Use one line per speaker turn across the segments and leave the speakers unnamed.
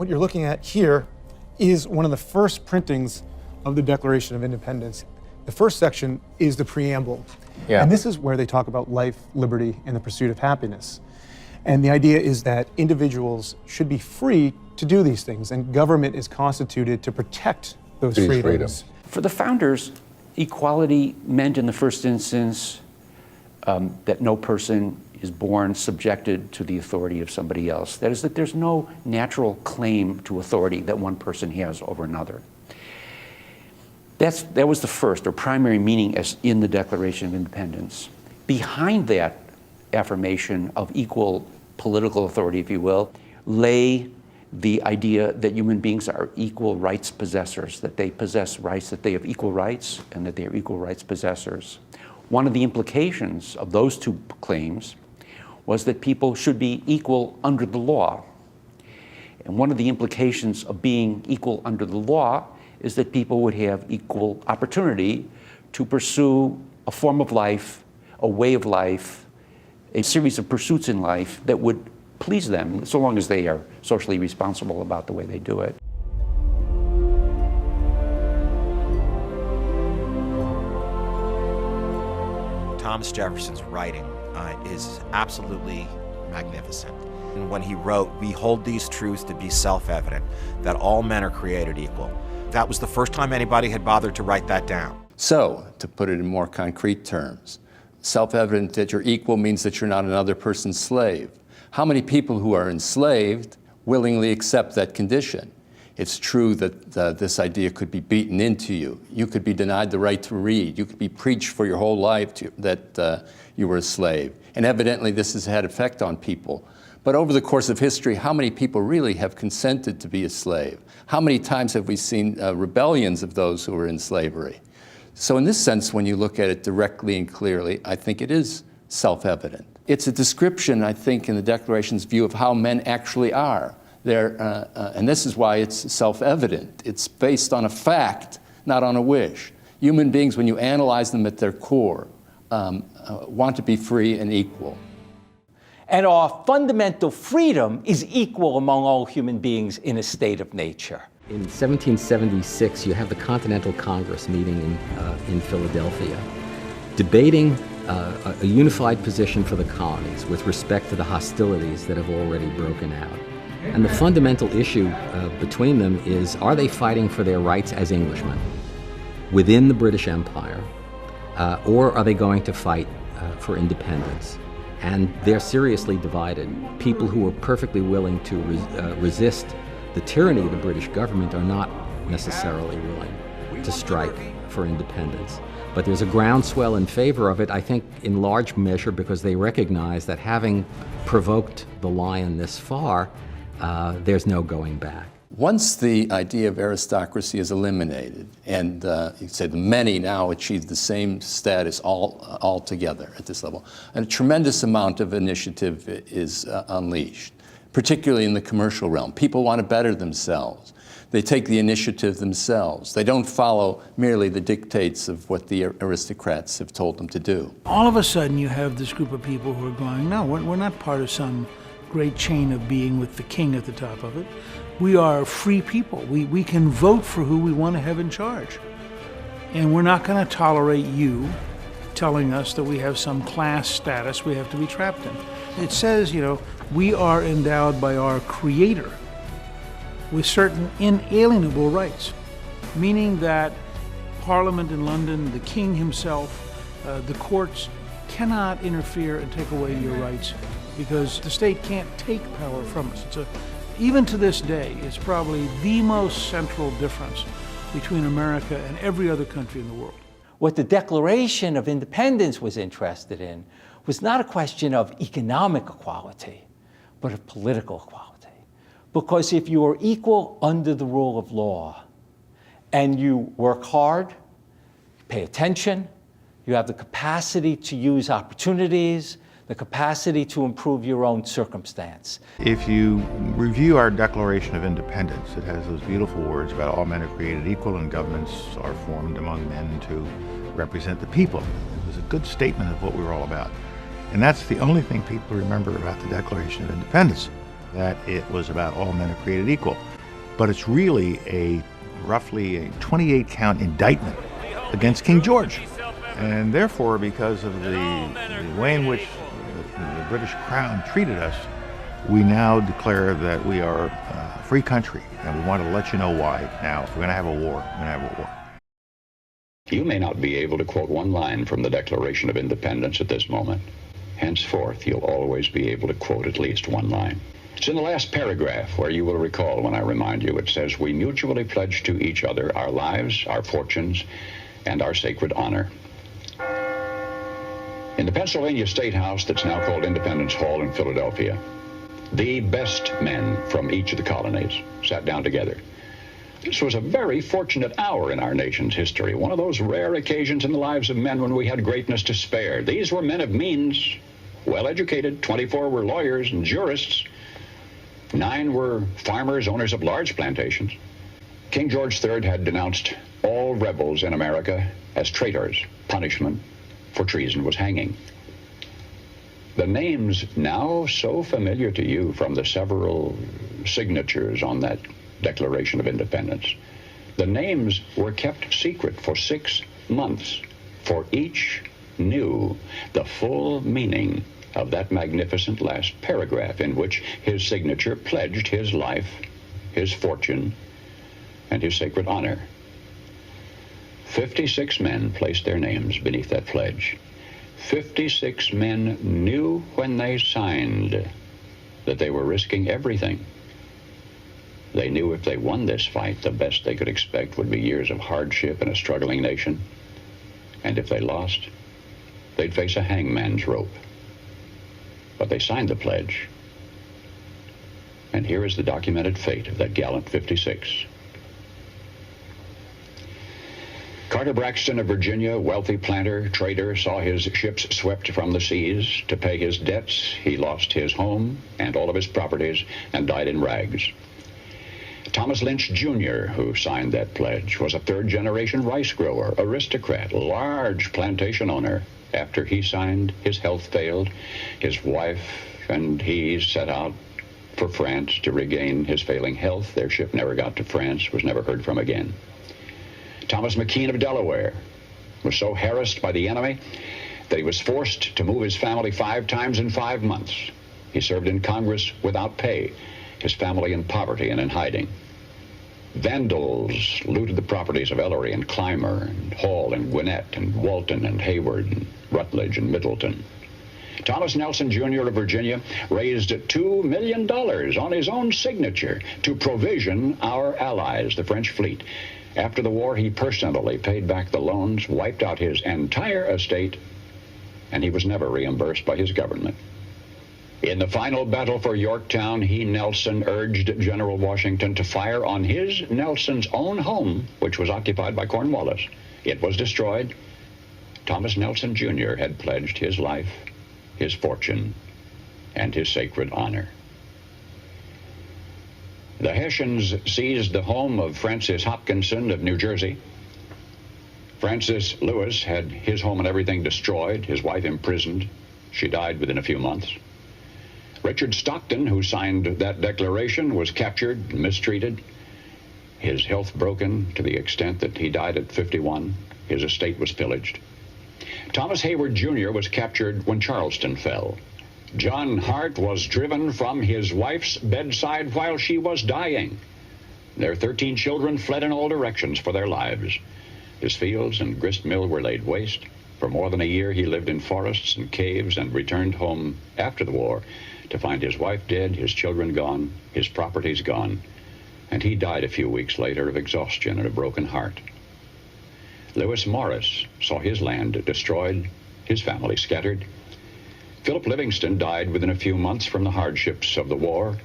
What you're looking at here is one of the first printings of the Declaration of Independence. The first section is the preamble.
Yeah.
And this is where they talk about life, liberty, and the pursuit of happiness. And the idea is that individuals should be free to do these things, and government is constituted to protect those freedoms.
For the founders, equality meant in the first instance that no person is born subjected to the authority of somebody else. That is, that there's no natural claim to authority that one person has over another. That was the first or primary meaning as in the Declaration of Independence. Behind that affirmation of equal political authority, if you will, lay the idea that human beings are equal rights possessors, that they possess rights, that they have equal rights, and that they are equal rights possessors. One of the implications of those two claims was that people should be equal under the law. And one of the implications of being equal under the law is that people would have equal opportunity to pursue a form of life, a way of life, a series of pursuits in life that would please them, so long as they are socially responsible about the way they do it.
Thomas Jefferson's writing is absolutely magnificent. And when he wrote, "We hold these truths to be self-evident, that all men are created equal." That was the first time anybody had bothered to write that down.
So, to put it in more concrete terms, self-evident that you're equal means that you're not another person's slave. How many people who are enslaved willingly accept that condition? It's true that this idea could be beaten into you. You could be denied the right to read. You could be preached for your whole life that you were a slave. And evidently this has had effect on people. But over the course of history, how many people really have consented to be a slave? How many times have we seen rebellions of those who were in slavery? So in this sense, when you look at it directly and clearly, I think it is self-evident. It's a description, I think, in the Declaration's view of how men actually are. And this is why it's self-evident. It's based on a fact, not on a wish. Human beings, when you analyze them at their core, want to be free and equal.
And our fundamental freedom is equal among all human beings in a state of nature.
In 1776, you have the Continental Congress meeting in Philadelphia, debating a unified position for the colonies with respect to the hostilities that have already broken out. And the fundamental issue between them is, are they fighting for their rights as Englishmen within the British Empire, or are they going to fight for independence? And they're seriously divided. People who are perfectly willing to resist the tyranny of the British government are not necessarily willing to strike for independence. But there's a groundswell in favor of it, I think, in large measure because they recognize that having provoked the lion this far, there's no going back.
Once the idea of aristocracy is eliminated, and you say the many now achieve the same status all together at this level, and a tremendous amount of initiative is unleashed, particularly in the commercial realm. People want to better themselves. They take the initiative themselves. They don't follow merely the dictates of what the aristocrats have told them to do.
All of a sudden you have this group of people who are going, no, we're not part of some great chain of being with the king at the top of it. We are free people. We can vote for who we want to have in charge. And we're not going to tolerate you telling us that we have some class status we have to be trapped in. It says, we are endowed by our Creator with certain inalienable rights, meaning that Parliament in London, the King himself, the courts cannot interfere and take away your rights because the state can't take power from us. Even to this day, it's probably the most central difference between America and every other country in the world.
What the Declaration of Independence was interested in was not a question of economic equality, but of political equality. Because if you are equal under the rule of law, and you work hard, you pay attention, you have the capacity to use opportunities, the capacity to improve your own circumstance.
If you review our Declaration of Independence, it has those beautiful words about all men are created equal and governments are formed among men to represent the people. It was a good statement of what we were all about. And that's the only thing people remember about the Declaration of Independence. that it was about all men are created equal. But it's really roughly a 28-count indictment against King George. And therefore, because of the way in which the British Crown treated us, we now declare that we are a free country, and we want to let you know why. Now, if we're going to have a war, we're going to have a war.
You may not be able to quote one line from the Declaration of Independence at this moment. Henceforth, you'll always be able to quote at least one line. It's in the last paragraph, where you will recall when I remind you. It says, "We mutually pledge to each other our lives, our fortunes, and our sacred honor." In the Pennsylvania State House that's now called Independence Hall in Philadelphia, the best men from each of the colonies sat down together. This was a very fortunate hour in our nation's history, one of those rare occasions in the lives of men when we had greatness to spare. These were men of means, well-educated. 24 were lawyers and jurists. 9 were farmers, owners of large plantations. King George III had denounced all rebels in America as traitors. Punishment for treason was hanging. The names now so familiar to you from the several signatures on that Declaration of Independence, the names were kept secret for 6 months, for each knew the full meaning of that magnificent last paragraph in which his signature pledged his life, his fortune, and his sacred honor. 56 men placed their names beneath that pledge. 56 men knew when they signed that they were risking everything. They knew if they won this fight, the best they could expect would be years of hardship in a struggling nation. And if they lost, they'd face a hangman's rope. But they signed the pledge. And here is the documented fate of that gallant 56. Carter Braxton of Virginia, wealthy planter, trader, saw his ships swept from the seas. To pay his debts, he lost his home and all of his properties and died in rags. Thomas Lynch Jr., who signed that pledge, was a third-generation rice grower, aristocrat, large plantation owner. After he signed, his health failed. His wife and he set out for France to regain his failing health. Their ship never got to France, was never heard from again. Thomas McKean of Delaware was so harassed by the enemy that he was forced to move his family 5 times in 5 months. He served in Congress without pay, his family in poverty and in hiding. Vandals looted the properties of Ellery and Clymer and Hall and Gwinnett and Walton and Hayward and Rutledge and Middleton. Thomas Nelson Jr. of Virginia raised $2 million on his own signature to provision our allies, the French fleet. After the war, he personally paid back the loans, wiped out his entire estate, and he was never reimbursed by his government. In the final battle for Yorktown, he, Nelson, urged General Washington to fire on his, Nelson's, own home, which was occupied by Cornwallis. It was destroyed. Thomas Nelson Jr. had pledged his life, his fortune, and his sacred honor. The Hessians seized the home of Francis Hopkinson of New Jersey. Francis Lewis had his home and everything destroyed, his wife imprisoned. She died within a few months. Richard Stockton, who signed that declaration, was captured, mistreated, his health broken to the extent that he died at 51. His estate was pillaged. Thomas Hayward Jr. was captured when Charleston fell. John Hart was driven from his wife's bedside while she was dying. Their 13 children fled in all directions for their lives. His fields and grist mill were laid waste. For more than a year, he lived in forests and caves and returned home after the war to find his wife dead, his children gone, his properties gone, and he died a few weeks later of exhaustion and a broken heart. Lewis Morris saw his land destroyed, his family scattered. Philip Livingston died within a few months from the hardships of the war.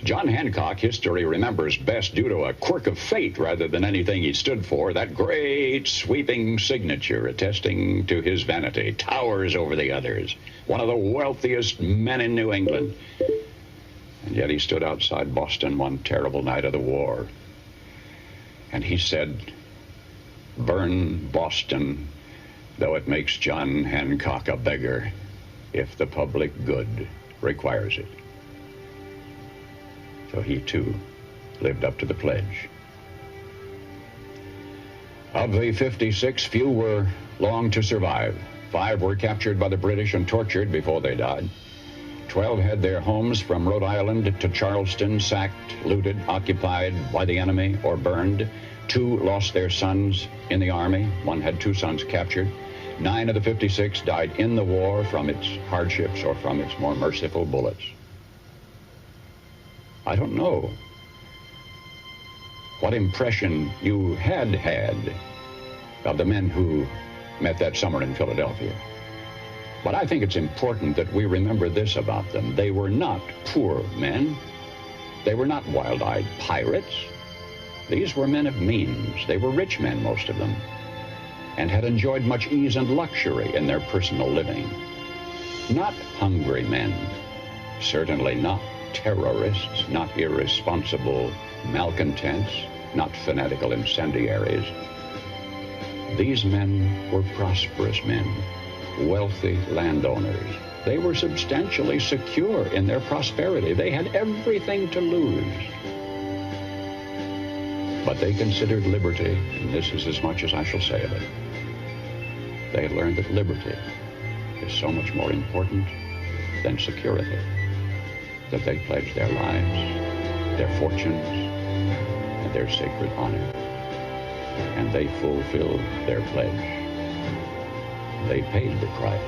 John Hancock, history remembers best due to a quirk of fate rather than anything he stood for. That great sweeping signature attesting to his vanity towers over the others. One of the wealthiest men in New England. And yet he stood outside Boston one terrible night of the war. And he said, "Burn Boston, though it makes John Hancock a beggar, if the public good requires it." So he too lived up to the pledge. Of the 56, few were long to survive. 5 were captured by the British and tortured before they died. 12 had their homes from Rhode Island to Charleston sacked, looted, occupied by the enemy, or burned. 2 lost their sons in the Army. 1 had 2 sons captured. 9 of the 56 died in the war from its hardships or from its more merciful bullets. I don't know what impression you had of the men who met that summer in Philadelphia. But I think it's important that we remember this about them. They were not poor men. They were not wild-eyed pirates. These were men of means. They were rich men, most of them, and had enjoyed much ease and luxury in their personal living. Not hungry men, certainly not terrorists, not irresponsible malcontents, not fanatical incendiaries. These men were prosperous men, wealthy landowners. They were substantially secure in their prosperity. They had everything to lose. But they considered liberty, and this is as much as I shall say of it. They had learned that liberty is so much more important than security, that they pledged their lives, their fortunes, and their sacred honor. And they fulfilled their pledge. They paid the price,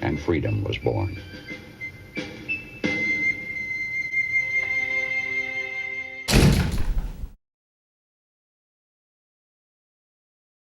and freedom was born.